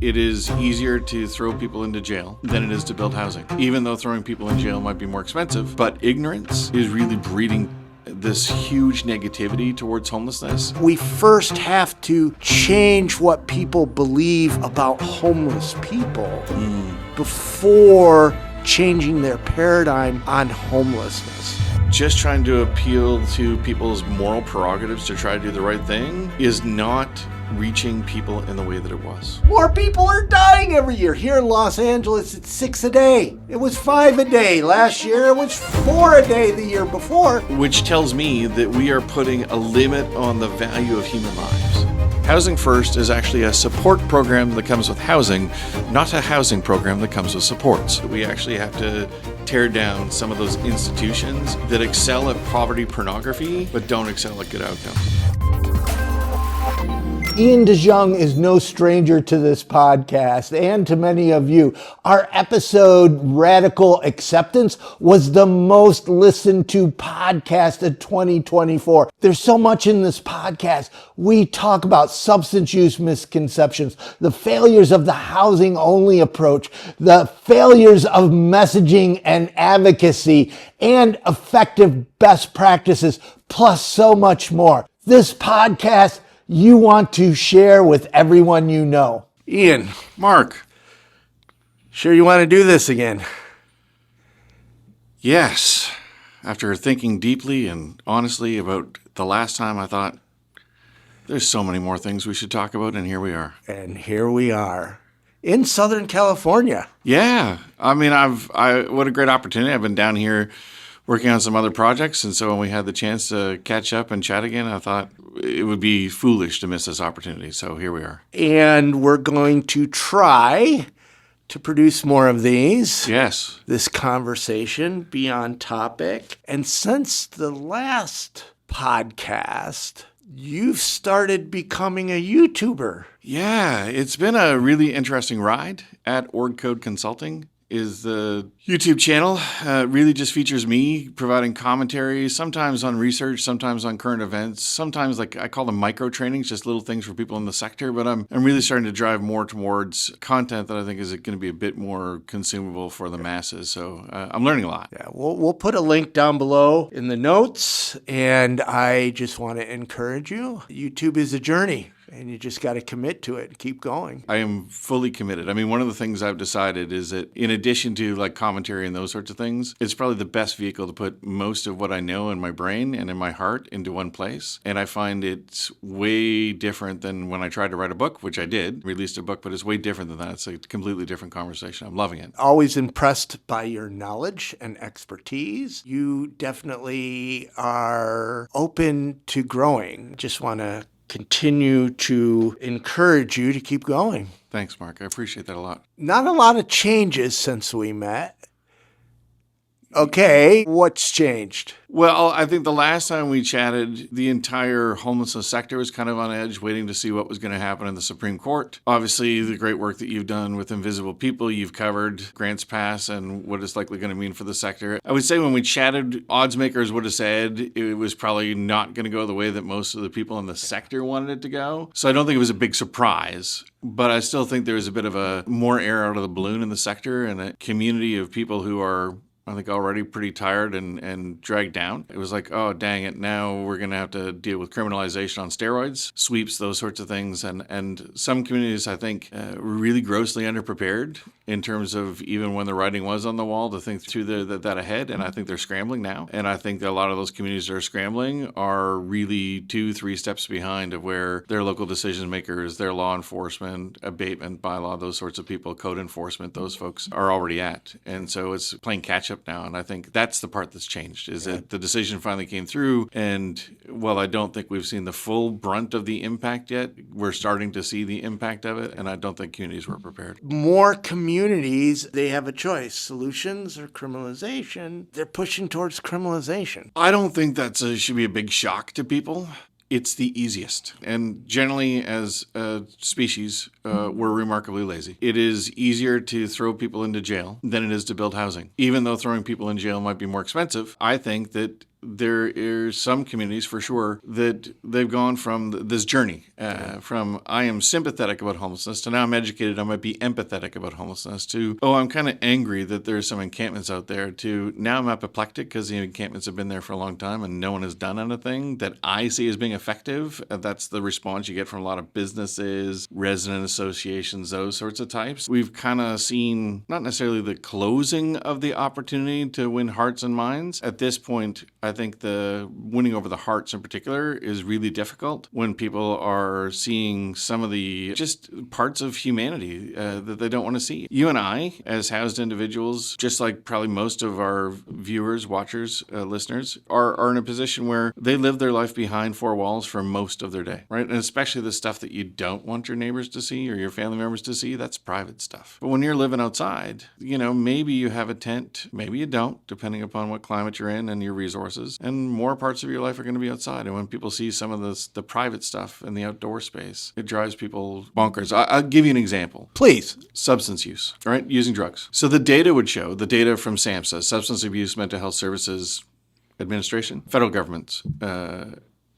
It is easier to throw people into jail than it is to build housing, even though throwing people in jail might be more expensive. But ignorance is really breeding this huge negativity towards homelessness. We first have to change what people believe about homeless people before changing their paradigm on homelessness. Just trying to appeal to people's moral prerogatives to try to do the right thing is not reaching people in the way that it was. More people are dying every year. Here in Los Angeles, it's 6 a day. It was 5 a day. Last year, it was 4 a day the year before. Which tells me that we are putting a limit on the value of human lives. Housing First is actually a support program that comes with housing, not a housing program that comes with supports. We actually have to tear down some of those institutions that excel at poverty pornography, but don't excel at good outcomes. Iain De Jong is no stranger to this podcast and to many of you. Our episode, Radical Acceptance, was the most listened to podcast of 2024. There's so much in this podcast. We talk about substance use misconceptions, the failures of the housing-only approach, the failures of messaging and advocacy, and effective best practices, plus so much more. This podcast you want to share with everyone you know. Iain, Mark. Sure you want to do this again? Yes. After thinking deeply and honestly about the last time, I thought, there's so many more things we should talk about, and here we are. And here we are. In Southern California. Yeah. I mean, what a great opportunity. I've been down here working on some other projects, and so when we had the chance to catch up and chat again, I thought it would be foolish to miss this opportunity. So here we are. And we're going to try to produce more of these. Yes. This conversation, be on topic. And since the last podcast, you've started becoming a YouTuber. Yeah, it's been a really interesting ride at Org Code Consulting. Is the YouTube channel. Really just features me providing commentary, sometimes on research, sometimes on current events, sometimes like I call them micro trainings, just little things for people in the sector. But I'm really starting to drive more towards content that I think is going to be a bit more consumable for the masses. So I'm learning a lot. Yeah, we'll put a link down below in the notes. And I just want to encourage you. YouTube is a journey. And you just got to commit to it and keep going. I am fully committed. I mean, one of the things I've decided is that in addition to like commentary and those sorts of things, it's probably the best vehicle to put most of what I know in my brain and in my heart into one place. And I find it's way different than when I tried to write a book, which I did, released a book, but it's way different than that. It's a completely different conversation. I'm loving it. Always impressed by your knowledge and expertise. You definitely are open to growing. Just want to continue to encourage you to keep going. Thanks, Mark. I appreciate that a lot. Not a lot of changes since we met. Okay, what's changed? Well, I think the last time we chatted, the entire homelessness sector was kind of on edge, waiting to see what was going to happen in the Supreme Court. Obviously, the great work that you've done with Invisible People, you've covered Grants Pass and what it's likely going to mean for the sector. I would say when we chatted, odds makers would have said it was probably not going to go the way that most of the people in the sector wanted it to go. So I don't think it was a big surprise. But I still think there was a bit of a more air out of the balloon in the sector and a community of people who are, I think, already pretty tired and dragged down. It was like, oh, dang it, now we're going to have to deal with criminalization on steroids, sweeps, those sorts of things. And some communities, I think, were really grossly underprepared in terms of even when the writing was on the wall to think through that ahead. And I think they're scrambling now. And I think that a lot of those communities that are scrambling are really 2-3 steps behind of where their local decision makers, their law enforcement, abatement, bylaw, those sorts of people, code enforcement, those folks are already at. And so it's playing catch up now. And I think that's the part that's changed, is that the decision finally came through. And while I don't think we've seen the full brunt of the impact yet, we're starting to see the impact of it. And I don't think communities were prepared. More communities, they have a choice, solutions or criminalization. They're pushing towards criminalization. I don't think that should be a big shock to people. It's the easiest. And generally, as a species, we're remarkably lazy. It is easier to throw people into jail than it is to build housing. Even though throwing people in jail might be more expensive, I think that there are some communities for sure that they've gone from this journey from I am sympathetic about homelessness to now I'm educated, I might be empathetic about homelessness to, oh, I'm kind of angry that there's some encampments out there to now I'm apoplectic because the encampments have been there for a long time and no one has done anything that I see as being effective. That's the response you get from a lot of businesses, resident associations, those sorts of types. We've kind of seen not necessarily the closing of the opportunity to win hearts and minds. At this point, I think the winning over the hearts in particular is really difficult when people are seeing some of the just parts of humanity that they don't want to see. You and I, as housed individuals, just like probably most of our viewers, watchers, listeners, are in a position where they live their life behind four walls for most of their day, right? And especially the stuff that you don't want your neighbors to see or your family members to see, that's private stuff. But when you're living outside, maybe you have a tent, maybe you don't, depending upon what climate you're in and your resources. And more parts of your life are going to be outside. And when people see some of the private stuff in the outdoor space, it drives people bonkers. I'll give you an example. Please. Substance use, right? Using drugs. So the data would show, the data from SAMHSA, Substance Abuse Mental Health Services Administration, federal government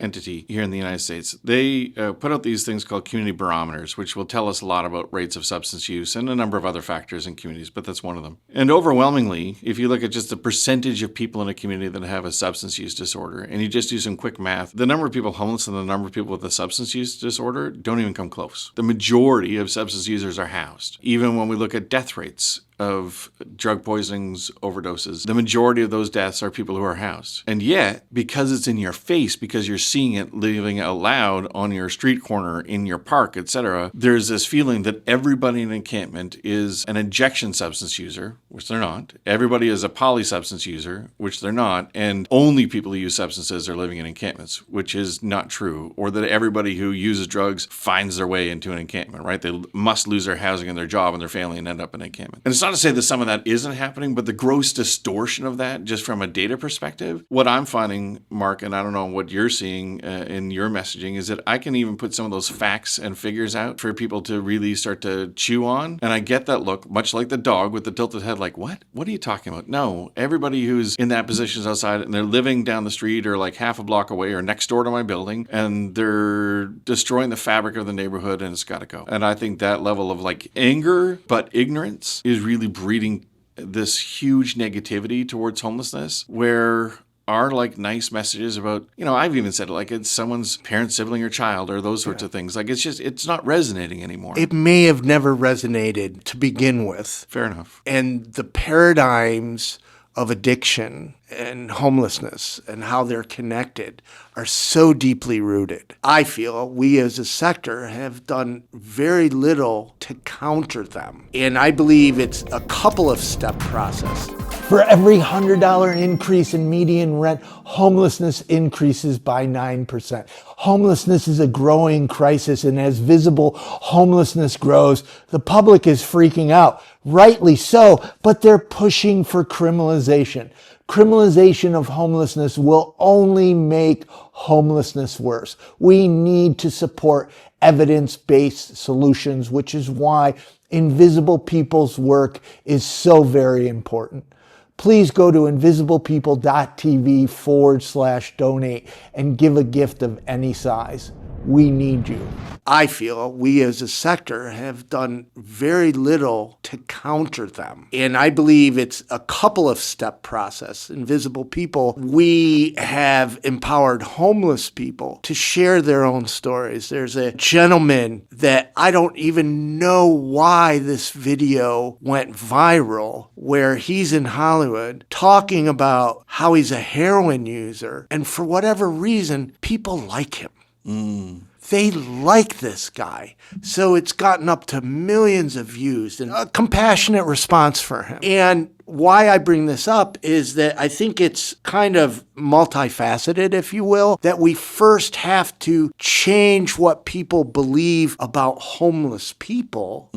entity here in the United States, they put out these things called community barometers, which will tell us a lot about rates of substance use and a number of other factors in communities, but that's one of them. And overwhelmingly, if you look at just the percentage of people in a community that have a substance use disorder, and you just do some quick math, the number of people homeless and the number of people with a substance use disorder don't even come close. The majority of substance users are housed. Even when we look at death rates of drug poisonings, overdoses, the majority of those deaths are people who are housed. And yet, because it's in your face, because you're seeing it living out loud on your street corner, in your park, etc., there's this feeling that everybody in an encampment is an injection substance user, which they're not. Everybody is a polysubstance user, which they're not. And only people who use substances are living in encampments, which is not true. Or that everybody who uses drugs finds their way into an encampment, right? They must lose their housing and their job and their family and end up in an encampment. And it's not to say that some of that isn't happening, but the gross distortion of that, just from a data perspective, what I'm finding, Mark, and I don't know what you're seeing in your messaging, is that I can even put some of those facts and figures out for people to really start to chew on. And I get that look, much like the dog with the tilted head, like, what? What are you talking about? No, everybody who's in that position is outside and they're living down the street or like half a block away or next door to my building, and they're destroying the fabric of the neighborhood, and it's got to go. And I think that level of like anger, but ignorance is really breeding this huge negativity towards homelessness, where our like nice messages about, I've even said it, like it's someone's parent, sibling, or child, or those sorts of things. Like it's not resonating anymore. It may have never resonated to begin with. Fair enough. And the paradigms of addiction and homelessness and how they're connected are so deeply rooted. I feel we as a sector have done very little to counter them. And I believe it's a couple of step process. For every $100 increase in median rent, homelessness increases by 9%. Homelessness is a growing crisis, and as visible homelessness grows, the public is freaking out. Rightly so, but they're pushing for criminalization. Criminalization of homelessness will only make homelessness worse. We need to support evidence-based solutions, which is why Invisible People's work is so very important. Please go to invisiblepeople.tv/donate and give a gift of any size. We need you. I feel we as a sector have done very little to counter them. And I believe it's a couple of step process. Invisible People, we have empowered homeless people to share their own stories. There's a gentleman that I don't even know why this video went viral, where he's in Hollywood talking about how he's a heroin user. And for whatever reason, people like him. They like this guy. So it's gotten up to millions of views and a compassionate response for him. And why I bring this up is that I think it's kind of multifaceted, if you will, that we first have to change what people believe about homeless people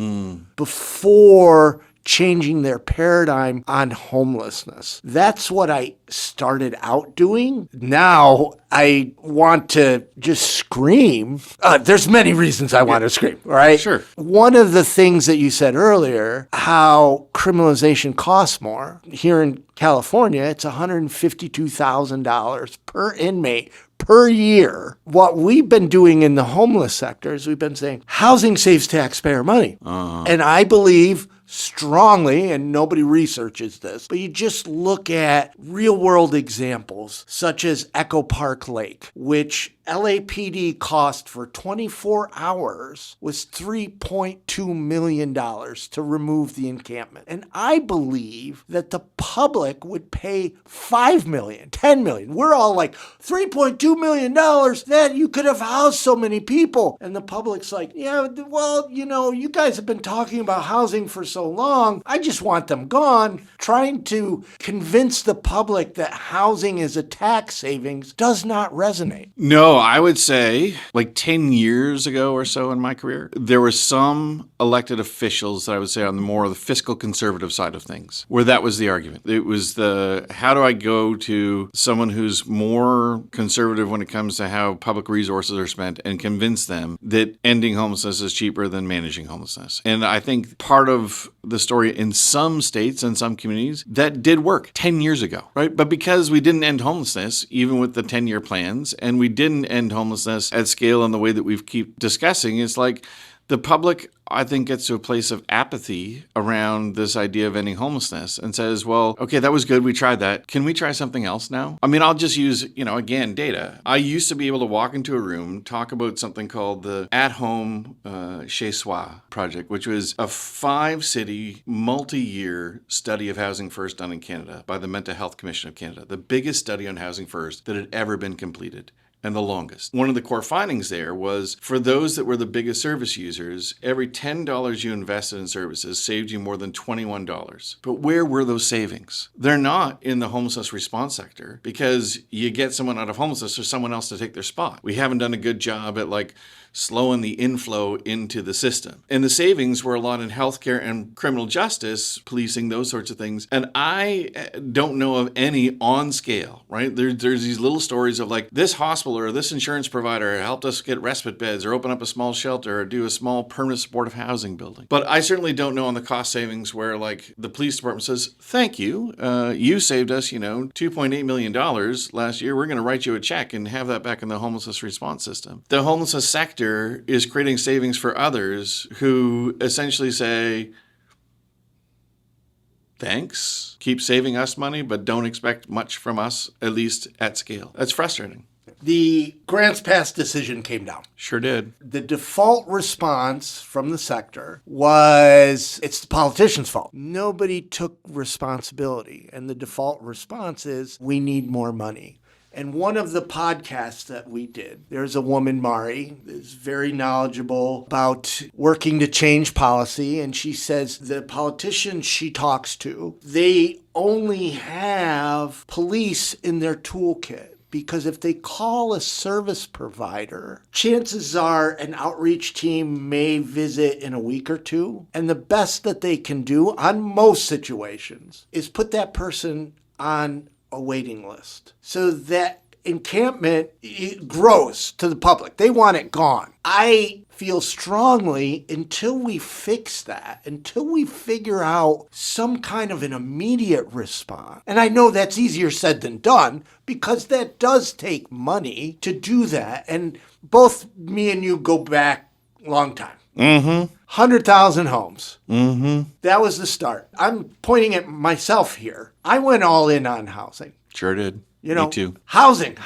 before changing their paradigm on homelessness. That's what I started out doing. Now I want to just scream. There's many reasons I want to scream, right? Sure. One of the things that you said earlier, how criminalization costs more. Here in California, it's $152,000 per inmate per year. What we've been doing in the homeless sector is we've been saying housing saves taxpayer money. And I believe strongly, and nobody researches this, but you just look at real world examples such as Echo Park Lake, which LAPD cost for 24 hours was $3.2 million to remove the encampment. And I believe that the public would pay $5 million, $10 million. We're all like, $3.2 million, that you could have housed so many people. And the public's like, yeah, well, you guys have been talking about housing for so long. I just want them gone. Trying to convince the public that housing is a tax savings does not resonate. No, I would say like 10 years ago or so in my career, there were some elected officials that I would say on the more the fiscal conservative side of things, where that was the argument. It was how do I go to someone who's more conservative when it comes to how public resources are spent and convince them that ending homelessness is cheaper than managing homelessness. And I think part of the story in some states and some communities, that did work 10 years ago, right? But because we didn't end homelessness, even with the 10-year plans, and we didn't end homelessness at scale in the way that we've keep discussing, it's like the public, I think, gets to a place of apathy around this idea of ending homelessness and says, well, okay, that was good. We tried that. Can we try something else now? I mean, I'll just use, again, data. I used to be able to walk into a room, talk about something called the At-Home Chez Soi project, which was a 5-city, multi-year study of housing first done in Canada by the Mental Health Commission of Canada, the biggest study on housing first that had ever been completed. And the longest. One of the core findings there was for those that were the biggest service users, every $10 you invested in services saved you more than $21. But where were those savings? They're not in the homelessness response sector because you get someone out of homelessness or someone else to take their spot. We haven't done a good job at slowing the inflow into the system. And the savings were a lot in healthcare and criminal justice, policing, those sorts of things. And I don't know of any on scale, right? There's these little stories of this hospital or this insurance provider helped us get respite beds or open up a small shelter or do a small permanent supportive housing building. But I certainly don't know on the cost savings where the police department says, thank you, you saved us, $2.8 million last year. We're going to write you a check and have that back in the homelessness response system. The homelessness sector is creating savings for others who essentially say, thanks, keep saving us money, but don't expect much from us, at least at scale. That's frustrating. The grants pass decision came down. Sure did. The default response from the sector was, it's the politicians' fault. Nobody took responsibility. And the default response is, we need more money. And one of the podcasts that we did, there's a woman, Mari, is very knowledgeable about working to change policy. And she says the politicians she talks to, they only have police in their toolkit. Because if they call a service provider, chances are an outreach team may visit in a week or two. And the best that they can do on most situations is put that person on a waiting list. So that encampment grows to the public. They want it gone. I feel strongly until we fix that, until we figure out some kind of an immediate response. And I know that's easier said than done because that does take money to do that. And both me and you go back a long time. 100,000 homes. That was the start. I'm pointing at myself here. I went all in on housing. Sure did. Me too. Housing.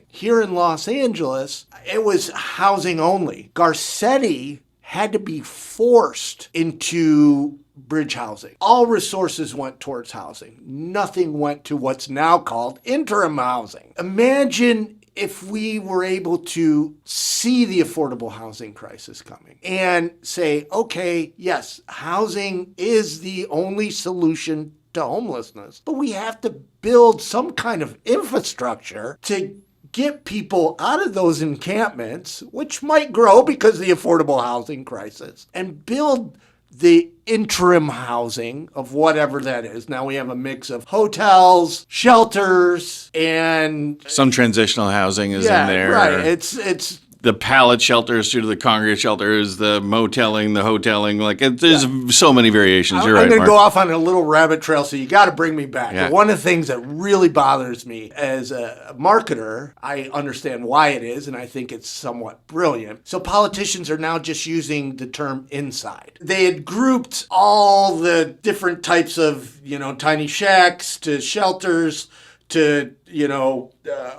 Here in Los Angeles, it was housing only. Garcetti had to be forced into bridge housing. All resources went towards housing. Nothing went to what's now called interim housing. Imagine if we were able to see the affordable housing crisis coming and say, okay, yes, housing is the only solution to homelessness, but we have to build some kind of infrastructure to get people out of those encampments, which might grow because of the affordable housing crisis, and build the interim housing of whatever that is. Now we have a mix of hotels, shelters, and some transitional housing is in there. Right. It's the pallet shelters to the congregate shelters, the moteling, the hoteling. Like there's so many variations. You're right, I'm going to Mark. go off on a little rabbit trail, so you got to bring me back. Yeah. One of the things that really bothers me as a marketer, I understand why it is, and I think it's somewhat brilliant. So politicians are now just using the term inside. They had grouped all the different types of, tiny shacks to shelters to,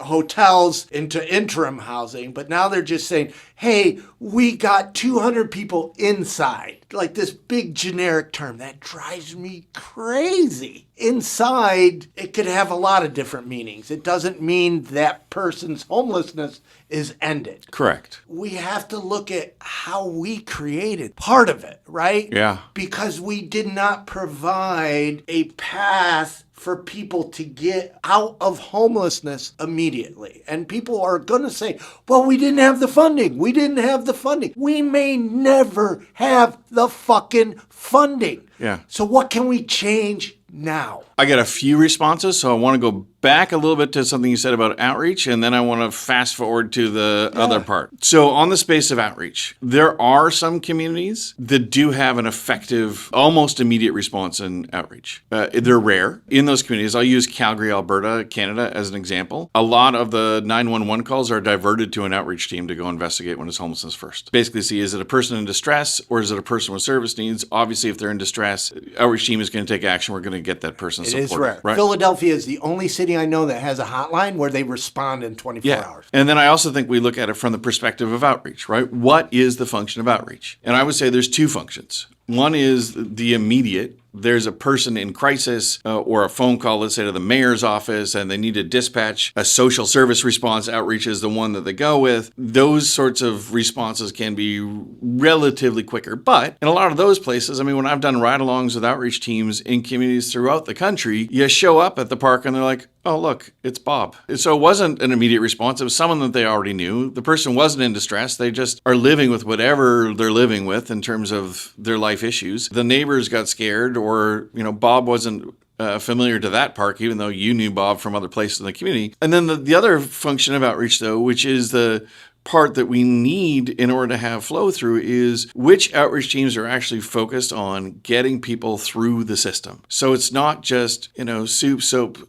hotels into interim housing. But now they're just saying, hey, we got 200 people inside. Like this big generic term. That drives me crazy. Inside, it could have a lot of different meanings. It doesn't mean that person's homelessness is ended. Correct. We have to look at how we created part of it, right? Yeah. Because we did not provide a path for people to get out of homelessness immediately. And people are going to say, well, we didn't have the funding. We didn't have the funding. We may never have the fucking funding. Yeah. So what can we change now? I got a few responses, so I want to go back a little bit to something you said about outreach, and then I want to fast forward to the other part. So on the space of outreach, there are some communities that do have an effective, almost immediate response in outreach. They're rare. In those communities, I'll use Calgary, Alberta, Canada as an example. A lot of the 911 calls are diverted to an outreach team to go investigate when it's homelessness first. Basically see, is it a person in distress or is it a person with service needs? Obviously, if they're in distress, outreach team is going to take action. We're going to get that person support. It is rare. Right? Philadelphia is the only city I know that has a hotline where they respond in 24 hours. And then I also think we look at it from the perspective of outreach, right? What is the function of outreach? And I would say there's two functions. One is the immediate. There's a person in crisis or a phone call, let's say to the mayor's office, and they need to dispatch a social service response. Outreach is the one that they go with. Those sorts of responses can be relatively quicker. But in a lot of those places, I mean, when I've done ride-alongs with outreach teams in communities throughout the country, you show up at the park and they're like, oh, look, it's Bob. So it wasn't an immediate response. It was someone that they already knew. The person wasn't in distress. They just are living with whatever they're living with in terms of their life issues. The neighbors got scared, or, Bob wasn't familiar to that park, even though you knew Bob from other places in the community. And then the other function of outreach, though, which is the part that we need in order to have flow through, is which outreach teams are actually focused on getting people through the system. So it's not just, soup, soap,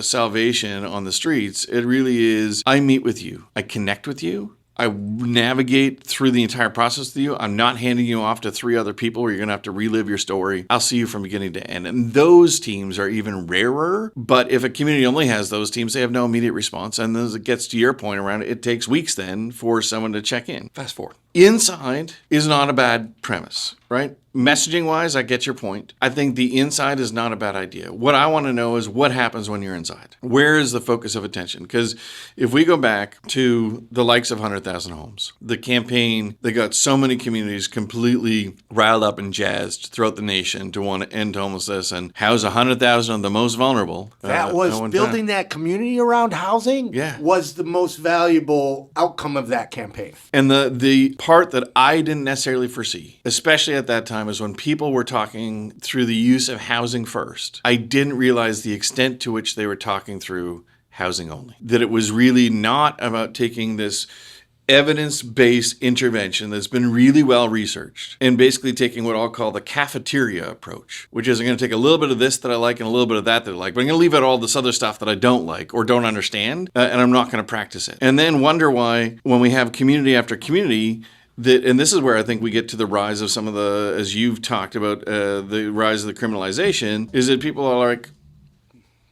salvation on the streets. It really is, I meet with you. I connect with you. I navigate through the entire process with you. I'm not handing you off to 3 other people where you're going to have to relive your story. I'll see you from beginning to end. And those teams are even rarer. But if a community only has those teams, they have no immediate response. And as it gets to your point around it, it takes weeks then for someone to check in. Fast forward. Inside is not a bad premise, right? Messaging wise, I get your point. I think the inside is not a bad idea. What I want to know is what happens when you're inside. Where is the focus of attention? Because if we go back to the likes of 100,000 Homes, the campaign that got so many communities completely riled up and jazzed throughout the nation to want to end homelessness and house 100,000 of the most vulnerable. That was building that community around housing was the most valuable outcome of that campaign. And the part that I didn't necessarily foresee, especially at that time, is when people were talking through the use of housing first. I didn't realize the extent to which they were talking through housing only. That it was really not about taking this evidence-based intervention that's been really well researched and basically taking what I'll call the cafeteria approach, which is I'm going to take a little bit of this that I like and a little bit of that I like, but I'm going to leave out all this other stuff that I don't like or don't understand, and I'm not going to practice it. And then wonder why when we have community after community, and this is where I think we get to the rise of some of the, as you've talked about, the rise of the criminalization, is that people are like,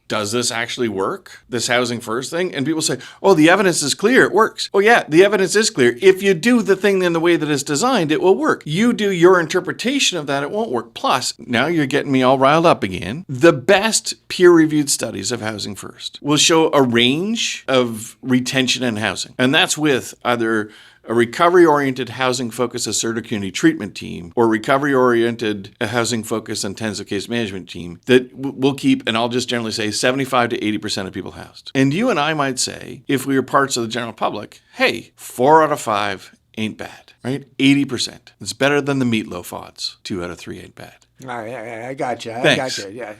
does this actually work, this housing first thing? And people say, oh, the evidence is clear, it works. Oh yeah, the evidence is clear. If you do the thing in the way that it's designed, it will work. You do your interpretation of that, it won't work. Plus, now you're getting me all riled up again. The best peer-reviewed studies of housing first will show a range of retention in housing. And that's with either a recovery-oriented housing-focused assertive community treatment team or recovery-oriented housing-focused intensive case management team that will keep, and I'll just generally say, 75 to 80% of people housed. And you and I might say, if we were parts of the general public, hey, 4 out of 5 ain't bad, right? 80%. It's better than the meatloaf odds. 2 out of 3 ain't bad. I got you. Thanks. Yeah.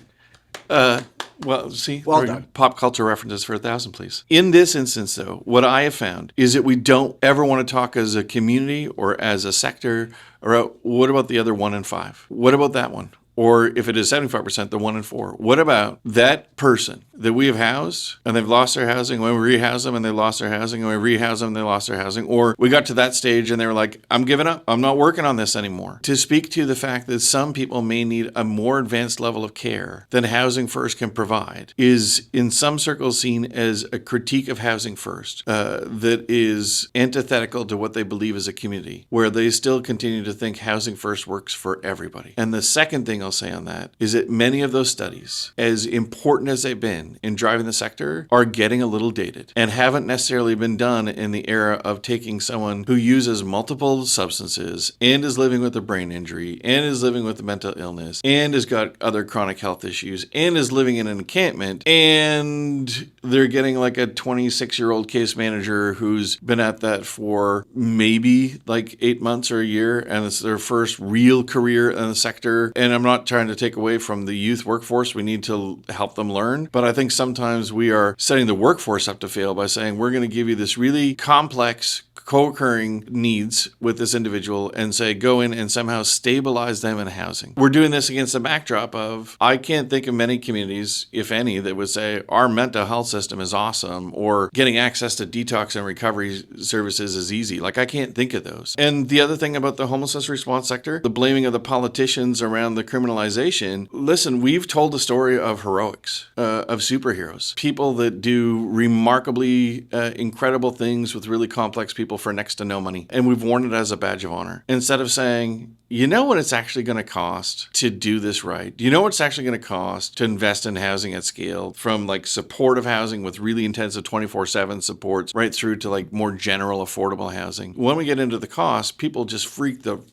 Well, see, Well done. Pop culture references for 1,000, please. In this instance, though, what I have found is that we don't ever want to talk as a community or as a sector or what about the other 1 in 5? What about that one? Or if it is 75%, the 1 in 4. What about that person that we have housed and they've lost their housing, when we rehouse them and they lost their housing, and we rehouse them and they lost their housing, or we got to that stage and they were like, I'm giving up. I'm not working on this anymore. To speak to the fact that some people may need a more advanced level of care than Housing First can provide is in some circles seen as a critique of Housing First that is antithetical to what they believe as a community, where they still continue to think Housing First works for everybody. And the second thing I'll say on that is that many of those studies, as important as they've been in driving the sector, are getting a little dated and haven't necessarily been done in the era of taking someone who uses multiple substances and is living with a brain injury and is living with a mental illness and has got other chronic health issues and is living in an encampment, and they're getting like a 26-year-old case manager who's been at that for maybe like 8 months or a year, and it's their first real career in the sector. And I'm not trying to take away from the youth workforce. We need to help them learn. But I think sometimes we are setting the workforce up to fail by saying we're going to give you this really complex co-occurring needs with this individual and say go in and somehow stabilize them in housing. We're doing this against the backdrop of, I can't think of many communities, if any, that would say our mental health system is awesome or getting access to detox and recovery services is easy. Like, I can't think of those. And the other thing about the homelessness response sector, the blaming of the politicians around the criminalization, listen, we've told the story of heroics, of superheroes, people that do remarkably incredible things with really complex people for next to no money. And we've worn it as a badge of honor. Instead of saying, you know what it's actually going to cost to do this right? You know what it's actually going to cost to invest in housing at scale, from like supportive housing with really intensive 24/7 supports right through to like more general affordable housing. When we get into the cost, people just freak the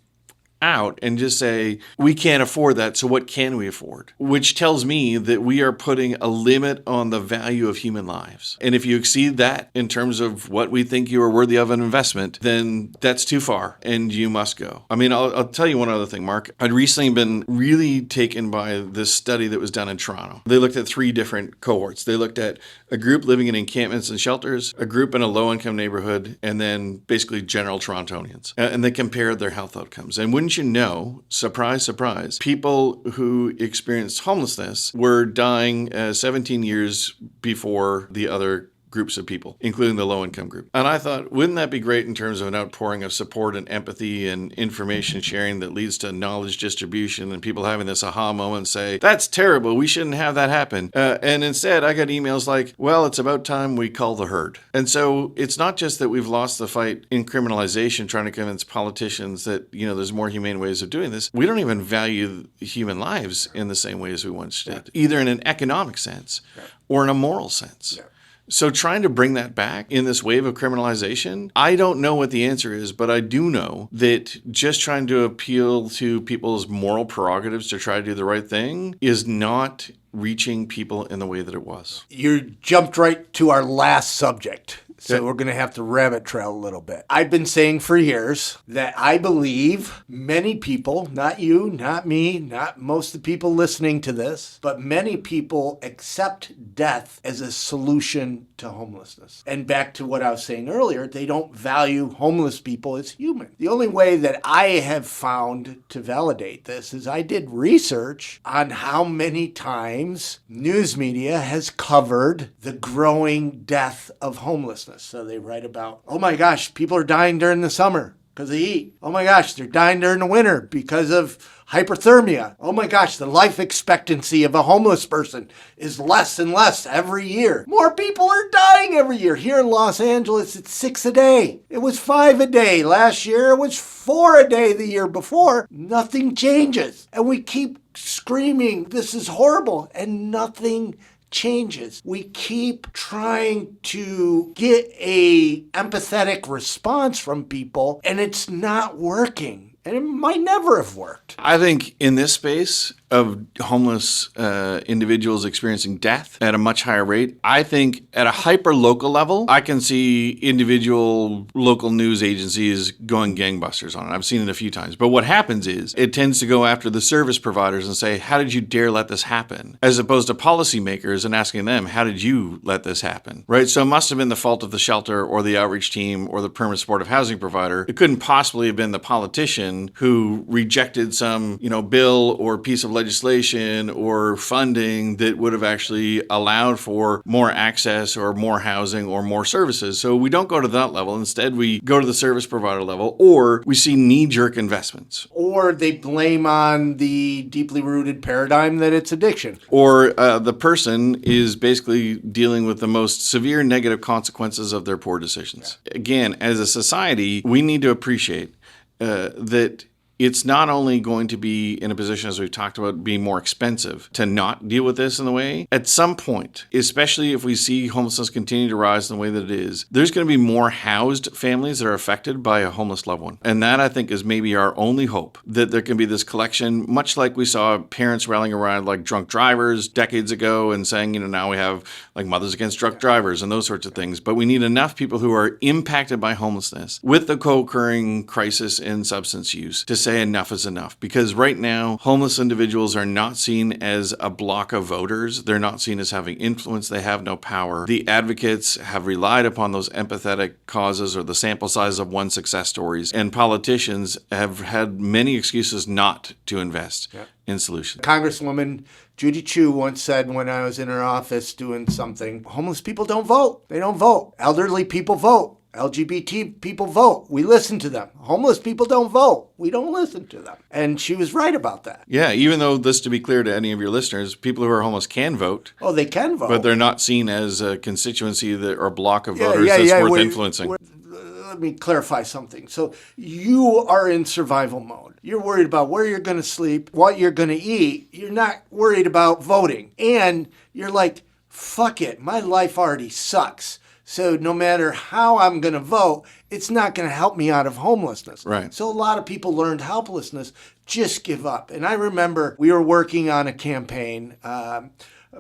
out and just say, we can't afford that, so what can we afford? Which tells me that we are putting a limit on the value of human lives. And if you exceed that in terms of what we think you are worthy of an investment, then that's too far and you must go. I mean, I'll tell you one other thing, Mark. I'd recently been really taken by this study that was done in Toronto. They looked at 3 different cohorts. They looked at a group living in encampments and shelters, a group in a low-income neighborhood, and then basically general Torontonians. And they compared their health outcomes. And wouldn't you know, surprise, surprise, people who experienced homelessness were dying 17 years before the other groups of people, including the low-income group. And I thought, wouldn't that be great in terms of an outpouring of support and empathy and information sharing that leads to knowledge distribution and people having this aha moment and say, that's terrible, we shouldn't have that happen. And instead, I got emails like, well, it's about time we call the herd. And so it's not just that we've lost the fight in criminalization, trying to convince politicians that, you know, there's more humane ways of doing this. We don't even value human lives in the same way as we once did, either in an economic sense or in a moral sense. Yeah. So trying to bring that back in this wave of criminalization, I don't know what the answer is, but I do know that just trying to appeal to people's moral prerogatives to try to do the right thing is not reaching people in the way that it was. You jumped right to our last subject. So we're going to have to rabbit trail a little bit. I've been saying for years that I believe many people, not you, not me, not most of the people listening to this, but many people accept death as a solution to homelessness. And back to what I was saying earlier, they don't value homeless people as human. The only way that I have found to validate this is I did research on how many times news media has covered the growing death of homelessness. So they write about, oh my gosh, people are dying during the summer because they eat. Oh my gosh, they're dying during the winter because of hyperthermia. Oh my gosh, the life expectancy of a homeless person is less and less every year. More people are dying every year. Here in Los Angeles, it's 6 a day. It was 5 a day last year. It was 4 a day the year before. Nothing changes. And we keep screaming, this is horrible, and nothing changes. We keep trying to get a empathetic response from people, and it's not working. And it might never have worked. I think in this space, of homeless individuals experiencing death at a much higher rate. I think at a hyper-local level, I can see individual local news agencies going gangbusters on it. I've seen it a few times. But what happens is it tends to go after the service providers and say, how did you dare let this happen? As opposed to policymakers and asking them, how did you let this happen? Right? So it must have been the fault of the shelter or the outreach team or the permanent supportive housing provider. It couldn't possibly have been the politician who rejected some, bill or piece of legislation or funding that would have actually allowed for more access or more housing or more services. So we don't go to that level. Instead, we go to the service provider level, or we see knee-jerk investments. Or they blame on the deeply rooted paradigm that it's addiction. Or the person is basically dealing with the most severe negative consequences of their poor decisions. Yeah. Again, as a society, we need to appreciate that it's not only going to be in a position, as we've talked about, being more expensive to not deal with this in the way. At some point, especially if we see homelessness continue to rise in the way that it is, there's going to be more housed families that are affected by a homeless loved one. And that, I think, is maybe our only hope, that there can be this collection, much like we saw parents rallying around like drunk drivers decades ago and saying, now we have like Mothers Against Drunk Drivers and those sorts of things. But we need enough people who are impacted by homelessness with the co-occurring crisis in substance use to say enough is enough. Because right now, homeless individuals are not seen as a block of voters. They're not seen as having influence. They have no power. The advocates have relied upon those empathetic causes or the sample size of one success stories. And politicians have had many excuses not to invest in solutions. Congresswoman Judy Chu once said when I was in her office doing something, homeless people don't vote. They don't vote. Elderly people vote. LGBT people vote. We listen to them. Homeless people don't vote. We don't listen to them. And she was right about that. Yeah, even though this, to be clear to any of your listeners, people who are homeless can vote. Oh, they can vote. But they're not seen as a constituency or a block of voters that's worth influencing. Let me clarify something. So you are in survival mode. You're worried about where you're going to sleep, what you're going to eat. You're not worried about voting. And you're like, fuck it. My life already sucks. So no matter how I'm going to vote, it's not going to help me out of homelessness. Right. So a lot of people learned helplessness, just give up. And I remember we were working on a campaign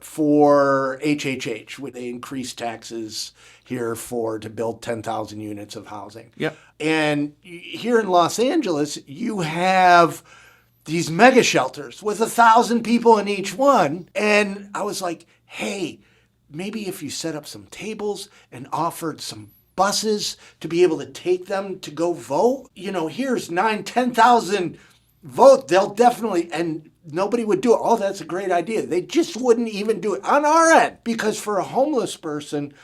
for HHH, where they increased taxes here to build 10,000 units of housing. Yep. And here in Los Angeles, you have these mega shelters with 1,000 people in each one. And I was like, hey, maybe if you set up some tables and offered some buses to be able to take them to go vote, here's 10,000 vote, they'll definitely, and nobody would do it. Oh, that's a great idea. They just wouldn't even do it on our end, because for a homeless person,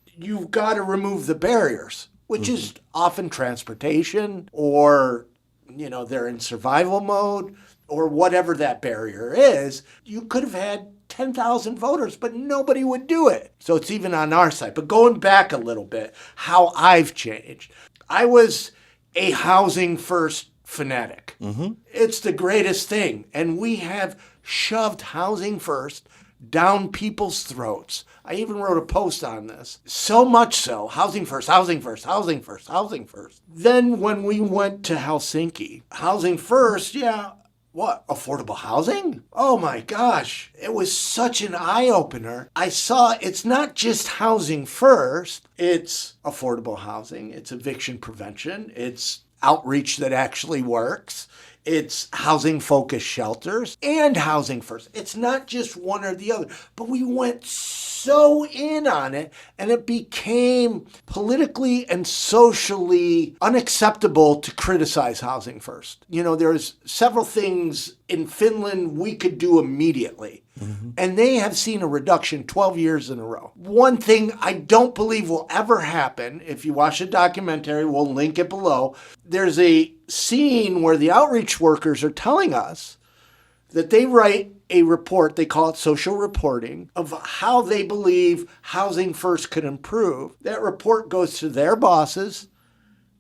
you've got to remove the barriers, which is often transportation, or, they're in survival mode, or whatever that barrier is. You could have had 10,000 voters, but nobody would do it. So it's even on our side. But going back a little bit, how I've changed. I was a housing first fanatic. Mm-hmm. It's the greatest thing. And we have shoved housing first down people's throats. I even wrote a post on this. So much so, housing first, housing first, housing first, housing first. Then when we went to Helsinki, housing first, what? Affordable housing? Oh my gosh. It was such an eye-opener. I saw it's not just housing first. It's affordable housing. It's eviction prevention. It's outreach that actually works. It's housing-focused shelters and housing first. It's not just one or the other. But we went so in on it, and it became politically and socially unacceptable to criticize housing first. There's several things in Finland we could do immediately. Mm-hmm. And they have seen a reduction 12 years in a row. One thing I don't believe will ever happen, if you watch the documentary, we'll link it below. There's a scene where the outreach workers are telling us that they write a report, they call it social reporting, of how they believe housing first could improve. That report goes to their bosses,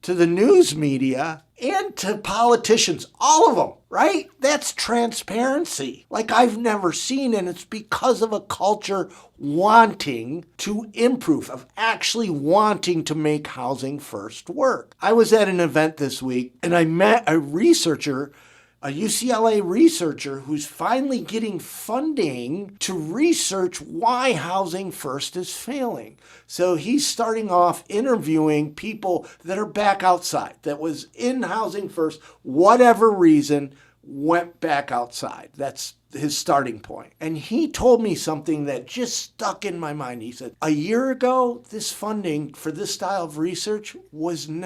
to the news media, and to politicians, all of them, right? That's transparency like I've never seen, and it's because of a culture wanting to improve, of actually wanting to make housing first work. I was at an event this week, and I met a researcher a UCLA researcher who's finally getting funding to research why Housing First is failing. So he's starting off interviewing people that are back outside, that was in Housing First, whatever reason, went back outside. That's his starting point. And he told me something that just stuck in my mind. He said, a year ago, this funding for this style of research wasn't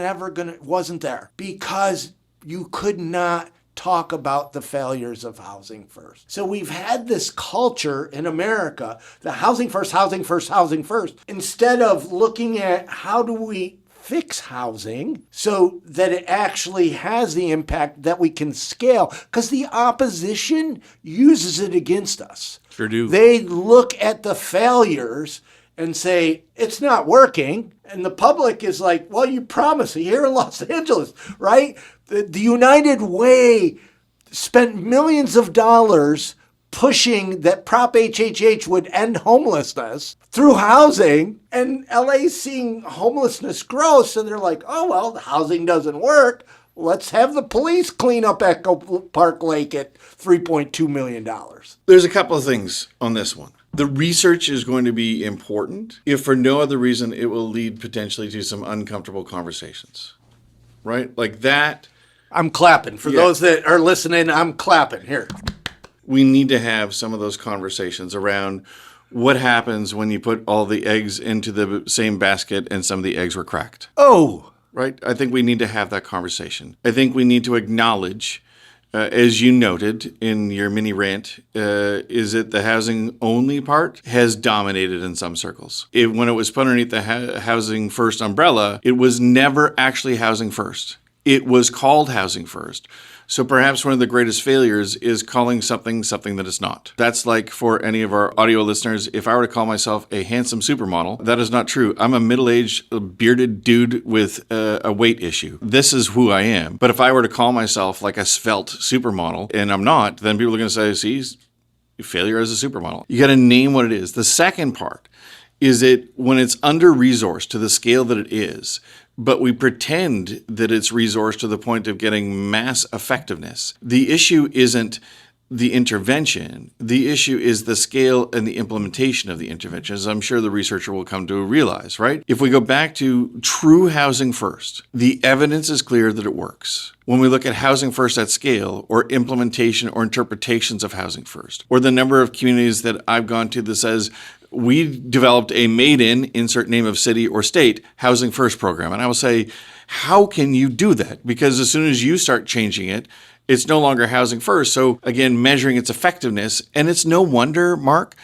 there because you could not talk about the failures of Housing First. So we've had this culture in America, the Housing First, Housing First, Housing First, instead of looking at how do we fix housing so that it actually has the impact that we can scale, because the opposition uses it against us. Sure do. They look at the failures and say, it's not working. And the public is like, well, you promised it here in Los Angeles, right? The United Way spent millions of dollars pushing that Prop HHH would end homelessness through housing, and LA's seeing homelessness grow, so they're like, oh, well, the housing doesn't work. Let's have the police clean up Echo Park Lake at $3.2 million. There's a couple of things on this one. The research is going to be important. If for no other reason, it will lead potentially to some uncomfortable conversations, right? Like that. I'm clapping. For those that are listening, I'm clapping. Here. We need to have some of those conversations around what happens when you put all the eggs into the same basket and some of the eggs were cracked. Oh, right. I think we need to have that conversation. I think we need to acknowledge, as you noted in your mini rant, is that the housing only part has dominated in some circles. When it was put underneath the Housing First umbrella, it was never actually Housing First. It was called Housing First. So perhaps one of the greatest failures is calling something that it's not. That's like for any of our audio listeners, if I were to call myself a handsome supermodel, that is not true. I'm a middle-aged, bearded dude with a weight issue. This is who I am. But if I were to call myself like a svelte supermodel, and I'm not, then people are going to say, see, failure as a supermodel. You got to name what it is. The second part is that when it's under-resourced to the scale that it is, but we pretend that it's resourced to the point of getting mass effectiveness. The issue isn't the intervention. The issue is the scale and the implementation of the intervention, as I'm sure the researcher will come to realize, right? If we go back to true Housing First, the evidence is clear that it works. When we look at Housing First at scale, or implementation or interpretations of Housing First, or the number of communities that I've gone to that says, we developed a made-in, insert name of city or state, Housing First program. And I will say, how can you do that? Because as soon as you start changing it, it's no longer Housing First. So again, measuring its effectiveness. And it's no wonder, Mark,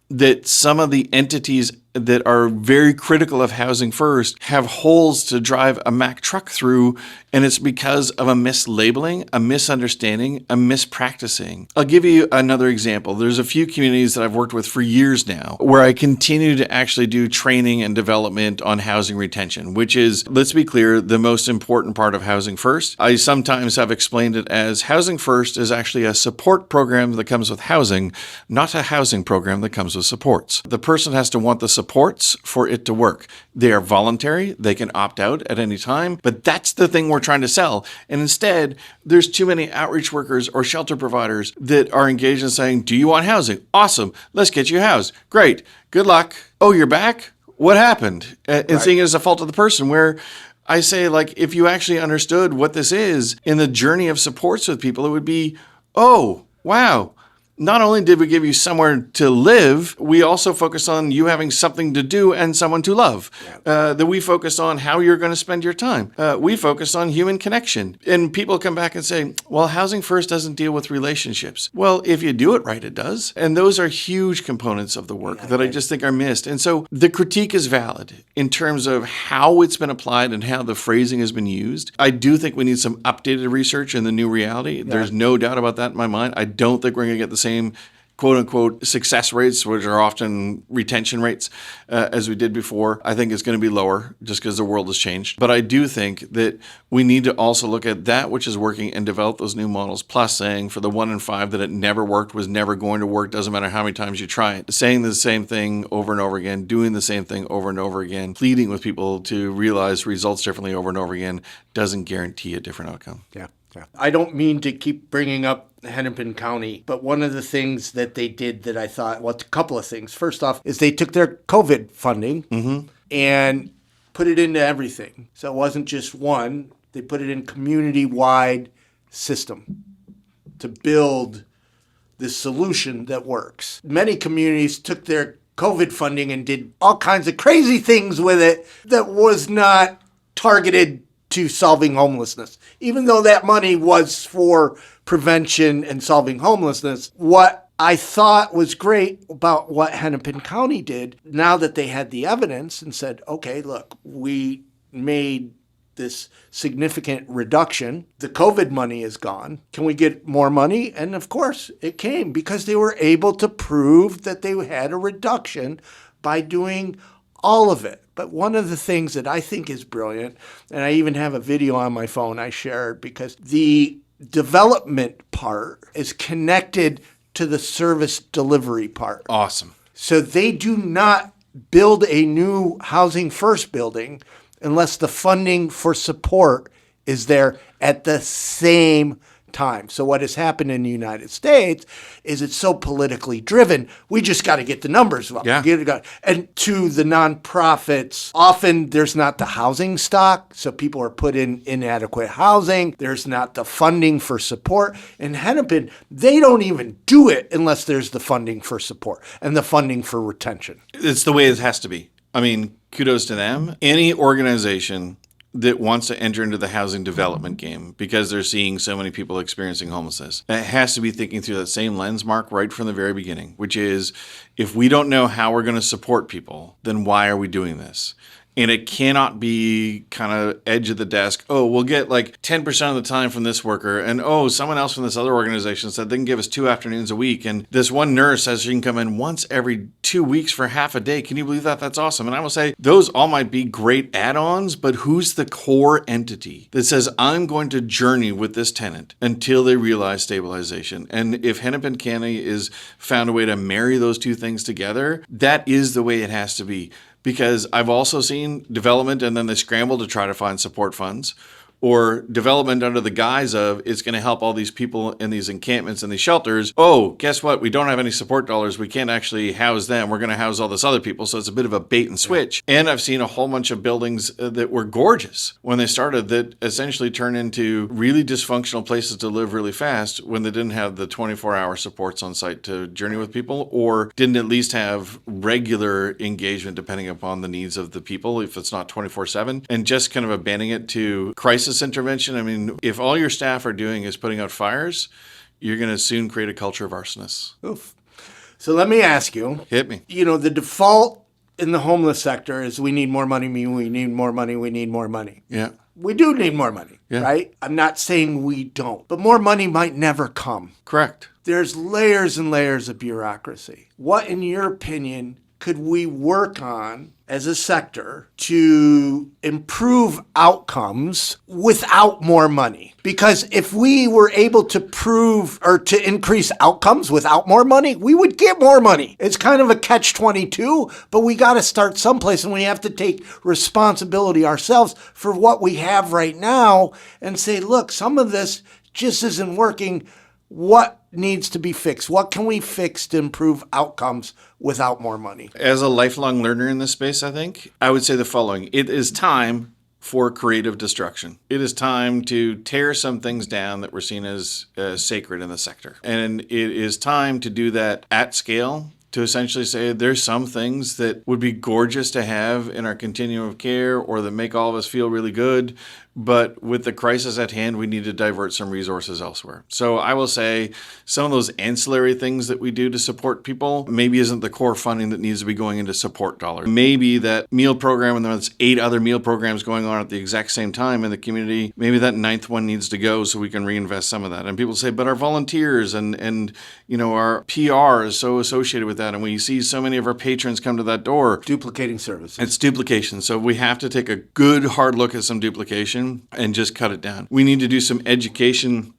that some of the entities that are very critical of Housing First have holes to drive a Mack truck through, and it's because of a mislabeling, a misunderstanding, a mispracticing. I'll give you another example. There's a few communities that I've worked with for years now where I continue to actually do training and development on housing retention, which is, let's be clear, the most important part of Housing First. I sometimes have explained it as Housing First is actually a support program that comes with housing, not a housing program that comes with supports. The person has to want the supports for it to work. They are voluntary. They can opt out at any time, but that's the thing we're trying to sell. And instead, there's too many outreach workers or shelter providers that are engaged in saying, do you want housing? Awesome. Let's get you housed. Great. Good luck. Oh, you're back? What happened? And seeing it as a fault of the person, where I say, like, if you actually understood what this is in the journey of supports with people, it would be, oh, wow. Not only did we give you somewhere to live, we also focused on you having something to do and someone to love. That we focused on how you're going to spend your time. We focused on human connection. And people come back and say, well, Housing First doesn't deal with relationships. Well, if you do it right, it does. And those are huge components of the work that I just think are missed. And so the critique is valid in terms of how it's been applied and how the phrasing has been used. I do think we need some updated research in the new reality. Yeah. There's no doubt about that in my mind. I don't think we're going to get the same quote-unquote success rates, which are often retention rates, as we did before. I think it's going to be lower just because the world has changed. But I do think that we need to also look at that which is working and develop those new models, plus saying for the 1 in 5 that it never worked, was never going to work, doesn't matter how many times you try it. Saying the same thing over and over again, doing the same thing over and over again, pleading with people to realize results differently over and over again doesn't guarantee a different outcome. Yeah. I don't mean to keep bringing up Hennepin County, but one of the things that they did that I thought, well, a couple of things. First off, is they took their COVID funding and put it into everything. So it wasn't just one. They put it in community-wide system to build this solution that works. Many communities took their COVID funding and did all kinds of crazy things with it that was not targeted to solving homelessness. Even though that money was for prevention and solving homelessness, what I thought was great about what Hennepin County did, now that they had the evidence and said, okay, look, we made this significant reduction. The COVID money is gone. Can we get more money? And of course it came because they were able to prove that they had a reduction by doing all of it. But one of the things that I think is brilliant, and I even have a video on my phone I shared, because the development part is connected to the service delivery part. Awesome. So they do not build a new Housing First building unless the funding for support is there at the same time. So what has happened in the United States is it's so politically driven. We just got to get the numbers up. Yeah. And to the nonprofits, often there's not the housing stock, so people are put in inadequate housing. There's not the funding for support. In Hennepin, they don't even do it unless there's the funding for support and the funding for retention. It's the way it has to be. I mean, kudos to them. Any organization that wants to enter into the housing development game because they're seeing so many people experiencing homelessness, it has to be thinking through that same lens, Mark, right from the very beginning, which is, if we don't know how we're going to support people, then why are we doing this? And it cannot be kind of edge of the desk. Oh, we'll get like 10% of the time from this worker. And oh, someone else from this other organization said they can give us 2 afternoons a week. And this one nurse says she can come in once every 2 weeks for half a day. Can you believe that? That's awesome. And I will say those all might be great add-ons, but who's the core entity that says, I'm going to journey with this tenant until they realize stabilization? And if Hennepin County is found a way to marry those two things together, that is the way it has to be. Because I've also seen development and then they scramble to try to find support funds, or development under the guise of it's going to help all these people in these encampments and these shelters. Oh, guess what? We don't have any support dollars. We can't actually house them. We're going to house all this other people. So it's a bit of a bait and switch. And I've seen a whole bunch of buildings that were gorgeous when they started that essentially turned into really dysfunctional places to live really fast when they didn't have the 24-hour supports on site to journey with people, or didn't at least have regular engagement depending upon the needs of the people, if it's not 24/7, and just kind of abandoning it to crisis intervention. I mean, if all your staff are doing is putting out fires, you're going to soon create a culture of arsonists. Oof. So let me ask you. Hit me. You know, the default in the homeless sector is we need more money, we need more money, we need more money. Yeah. We do need more money, right? I'm not saying we don't, but more money might never come. Correct. There's layers and layers of bureaucracy. What, in your opinion, could we work on as a sector to improve outcomes without more money? Because if we were able to prove or to increase outcomes without more money, we would get more money. It's kind of a catch-22, but we got to start someplace, and we have to take responsibility ourselves for what we have right now and say, look, some of this just isn't working. What needs to be fixed? What can we fix to improve outcomes without more money? As a lifelong learner in this space, I think, I would say the following. It is time for creative destruction. It is time to tear some things down that were seen as sacred in the sector. And it is time to do that at scale, to essentially say there's some things that would be gorgeous to have in our continuum of care or that make all of us feel really good, but with the crisis at hand, we need to divert some resources elsewhere. So I will say some of those ancillary things that we do to support people maybe isn't the core funding that needs to be going into support dollars. Maybe that meal program, and there's 8 other meal programs going on at the exact same time in the community, maybe that 9th one needs to go so we can reinvest some of that. And people say, but our volunteers and you know, our PR is so associated with that, and we see so many of our patrons come to that door. Duplicating services. It's duplication. So we have to take a good hard look at some duplication and just cut it down. We need to do some education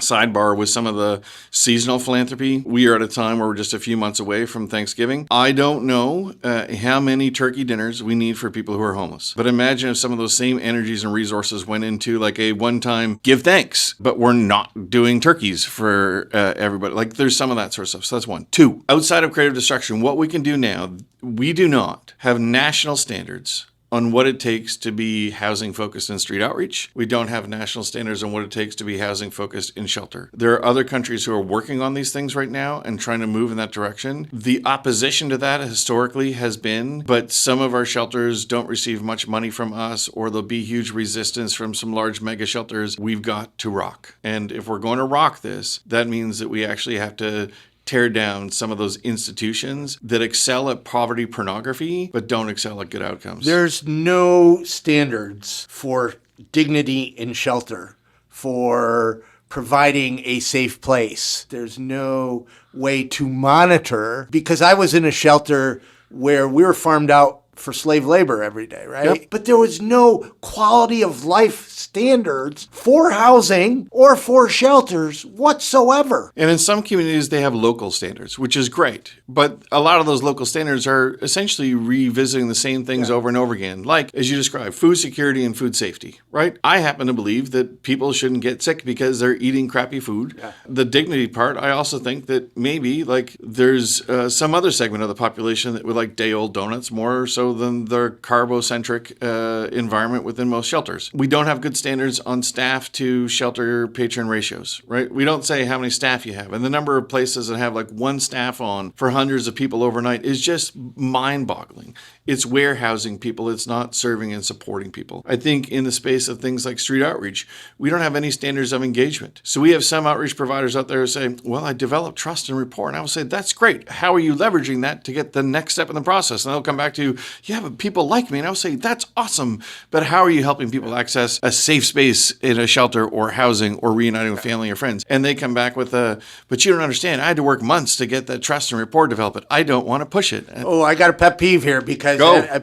Sidebar with some of the seasonal philanthropy. We are at a time where we're just a few months away from Thanksgiving. I don't know how many turkey dinners we need for people who are homeless. But imagine if some of those same energies and resources went into like a one-time give thanks, but we're not doing turkeys for everybody. Like there's some of that sort of stuff. So that's one. Two, outside of creative destruction, what we can do now, we do not have national standards on what it takes to be housing focused in street outreach. We don't have national standards on what it takes to be housing focused in shelter. There are other countries who are working on these things right now and trying to move in that direction. The opposition to that historically has been, but some of our shelters don't receive much money from us, or there'll be huge resistance from some large mega shelters. We've got to rock. And if we're going to rock this, that means that we actually have to tear down some of those institutions that excel at poverty pornography, but don't excel at good outcomes. There's no standards for dignity in shelter, for providing a safe place. There's no way to monitor, because I was in a shelter where we were farmed out for slave labor every day, right? Yep. But there was no quality of life standards for housing or for shelters whatsoever. And in some communities, they have local standards, which is great. But a lot of those local standards are essentially revisiting the same things over and over again, like, as you described, food security and food safety, right? I happen to believe that people shouldn't get sick because they're eating crappy food. Yeah. The dignity part, I also think that maybe like there's some other segment of the population that would like day-old donuts more so than the carbocentric environment within most shelters. We don't have good standards on staff to shelter patron ratios, right? We don't say how many staff you have. And the number of places that have like one staff on for hundreds of people overnight is just mind-boggling. It's warehousing people. It's not serving and supporting people. I think in the space of things like street outreach, we don't have any standards of engagement. So we have some outreach providers out there who say, well, I developed trust and rapport. And I will say, that's great. How are you leveraging that to get the next step in the process? And they'll come back to, yeah, but people like me. And I'll say, that's awesome. But how are you helping people access a safe space in a shelter or housing or reuniting with family or friends? And they come back with but you don't understand. I had to work months to get that trust and rapport developed. I don't want to push it. Oh, I got a pet peeve here because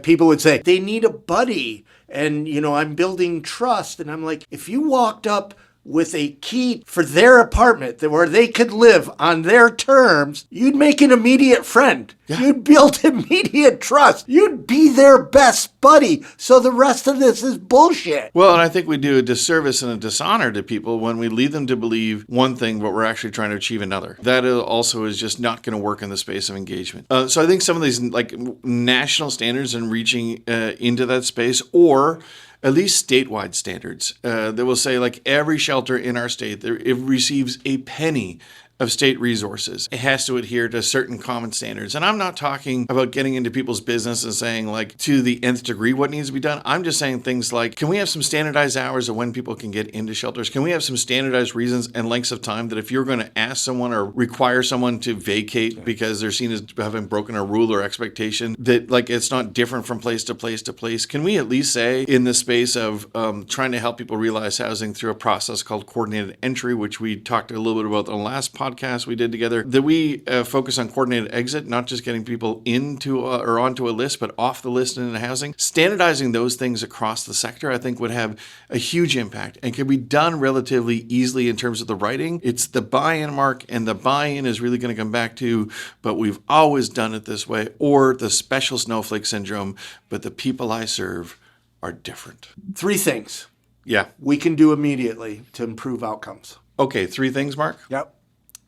people would say they need a buddy and, I'm building trust. And I'm like, if you walked up with a key for their apartment where they could live on their terms, you'd make an immediate friend. Yeah. You'd build immediate trust. You'd be their best buddy. So the rest of this is bullshit. Well, and I think we do a disservice and a dishonor to people when we lead them to believe one thing, but we're actually trying to achieve another. That also is just not going to work in the space of engagement. So I think some of these like national standards and reaching into that space, or at least statewide standards that will say like every shelter in our state, it receives a penny of state resources. It has to adhere to certain common standards. And I'm not talking about getting into people's business and saying like to the nth degree what needs to be done. I'm just saying things like, can we have some standardized hours of when people can get into shelters? Can we have some standardized reasons and lengths of time that if you're going to ask someone or require someone to vacate because they're seen as having broken a rule or expectation, that like it's not different from place to place to place? Can we at least say in the space of trying to help people realize housing through a process called coordinated entry, which we talked a little bit about in the last podcast we did together, that we focus on coordinated exit, not just getting people into or onto a list, but off the list and into housing. Standardizing those things across the sector, I think, would have a huge impact and can be done relatively easily in terms of the writing. It's the buy-in, Mark, and the buy-in is really going to come back to, but we've always done it this way, or the special snowflake syndrome, but the people I serve are different. 3 things. Yeah. We can do immediately to improve outcomes. Okay, 3 things, Mark? Yep.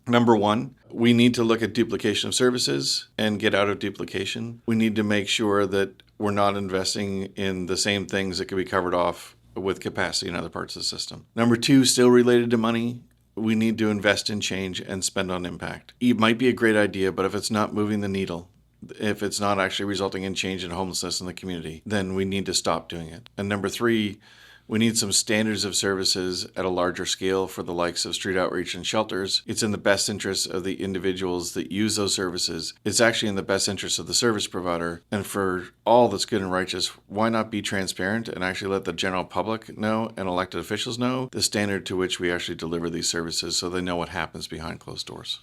Number 1, we need to look at duplication of services and get out of duplication. We need to make sure that we're not investing in the same things that can be covered off with capacity in other parts of the system. Number 2, still related to money, we need to invest in change and spend on impact. It might be a great idea, but if it's not moving the needle, if it's not actually resulting in change in homelessness in the community, then we need to stop doing it. And number 3, we need some standards of services at a larger scale for the likes of street outreach and shelters. It's in the best interest of the individuals that use those services. It's actually in the best interest of the service provider. And for all that's good and righteous, why not be transparent and actually let the general public know and elected officials know the standard to which we actually deliver these services so they know what happens behind closed doors?